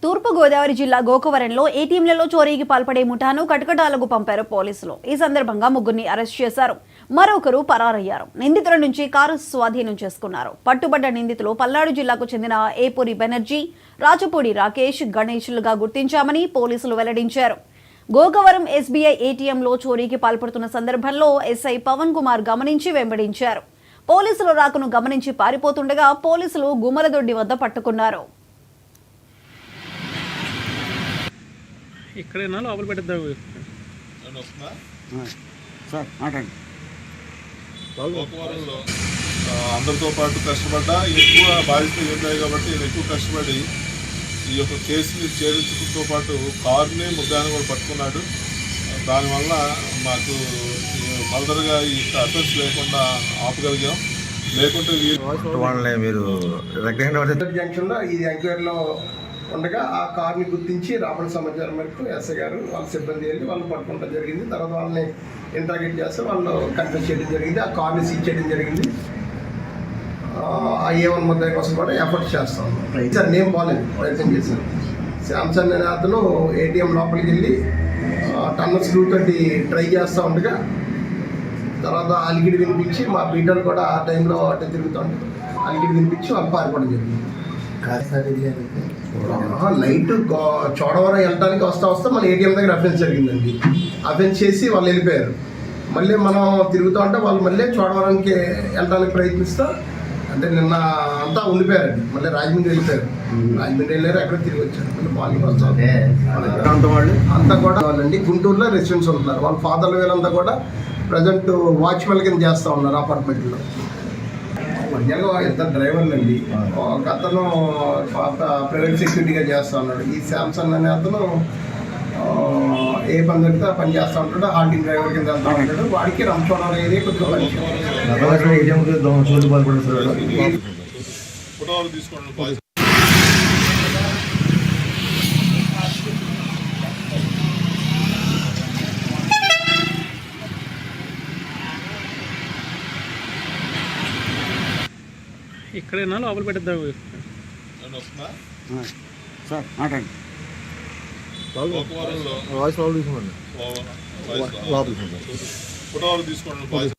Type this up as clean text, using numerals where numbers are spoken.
తూర్పుగోదావరి జిల్లా గోకవరంలో ఏటీఎంలలో చోరీకి పాల్పడే ముఠాను కటకటాలకు పంపారు పోలీసులు. ఈ సందర్భంగా ముగ్గురిని అరెస్ట్ చేశారు. మరొకరు పరారయ్యారు. నిందితుల నుంచి కారు స్వాధీనం చేసుకున్నారు. పట్టుబడ్డ నిందితులు పల్నాడు జిల్లాకు చెందిన ఏపూరి బెనర్జీ, రాజపూడి రాకేష్, గణేష్లుగా గుర్తించామని పోలీసులు వెల్లడించారు. గోకవరం ఎస్బీఐ ఏటీఎంలో చోరీకి పాల్పడుతున్న సందర్భంలో ఎస్ఐ పవన్ కుమార్ గమనించి వెంబడించారు. పోలీసుల రాకను గమనించి పారిపోతుండగా పోలీసులు గుమ్మలదొడ్డి వద్ద పట్టుకున్నారు. ఇక్కడైనా లోపల పెట్టద్దాం అందరితో పాటు కష్టపడ్డా ఎక్కువ బాధ్యతలు ఉన్నాయి కాబట్టి నేను ఎక్కువ కష్టపడి ఈ యొక్క కేసుని ఛేదించడంతో పాటు కారుని ముద్దాన్ని కూడా పట్టుకున్నాడు. దానివల్ల మాకు ఫర్దర్గా ఈ అఫెన్స్ లేకుండా ఆపగలిగాం. లేకుంటే మీరు జంక్షన్లో ఇది ఎంక్వైరీలో ఉండగా ఆ కార్ని గుర్తించి రాబడిన సమాచారం మేరకు ఎస్ఐ గారు వాళ్ళ సిబ్బంది వెళ్ళి వాళ్ళు పట్టుకోవడం జరిగింది. తర్వాత వాళ్ళని ఇంట్రాగేట్ చేస్తే వాళ్ళు కన్ఫ్యూజ్ చేయడం జరిగింది. ఆ కార్ని సీజ్ చేయడం జరిగింది. ఆ A1 ముద్దాయి కోసం కూడా ఎఫర్ట్ చేస్తాం. సార్ నేమ్ బాగాలేదు ప్రయత్నం చేశాను. శాంసంగ్ అనే అతను ఏటీఎం లోపలికి వెళ్ళి టన్నల్ స్క్రూ తోటి ట్రై చేస్తూ ఉండగా తర్వాత అలిగిడి వినిపించి మా బీటలు కూడా ఆ టైంలో అట్టే తిరుగుతుంటే అలిగిడి వినిపించి వాళ్ళు పారిపోవడం జరిగింది. నైట్ చోడవరం వెళ్ళడానికి వస్తా మన ఏటీఎం దగ్గర అఫెన్స్ జరిగిందండి. అఫెన్స్ చేసి వాళ్ళు వెళ్ళిపోయారు. మళ్ళీ మనం తిరుగుతూ ఉంటే వాళ్ళు మళ్ళీ చోడవరంకి వెళ్ళడానికి ప్రయత్నిస్తూ అంటే నిన్న అంతా ఉండిపోయారండి. మళ్ళీ రాజమండ్రి వెళ్ళిపోయారు. రాజమండ్రి వెళ్ళారు, ఎక్కడ తిరిగి వచ్చారు. మళ్ళీ మార్నింగ్ వస్తారు. అంతా కూడా వాళ్ళండి గుంటూరులో రెసిడెంట్స్ ఉంటున్నారు. వాళ్ళ ఫాదర్లు వీళ్ళంతా కూడా ప్రజెంట్ వాచ్మెన్ కింద చేస్తూ ఉన్నారు అపార్ట్మెంట్లో. మధ్యలో ఇద్దరు డ్రైవర్లు అండి. ఒక అతను ప్రైవేట్ సెక్యూరిటీగా చేస్తూ ఉన్నాడు. ఈ శాంసంగ్ అనే అతను ఏ పని దొరికితే పని చేస్తూ ఉంటాడు. హాల్టింగ్ డ్రైవర్ కింద వెళ్తూ ఉంటాడు. వాడికి రంచోడవరం ఏరియా కొద్దిగా ఫోటోలు తీసుకోండి. ఇక్కడైనా లోపల పెట్టద్దాం ఫోటోలు తీసుకోండి.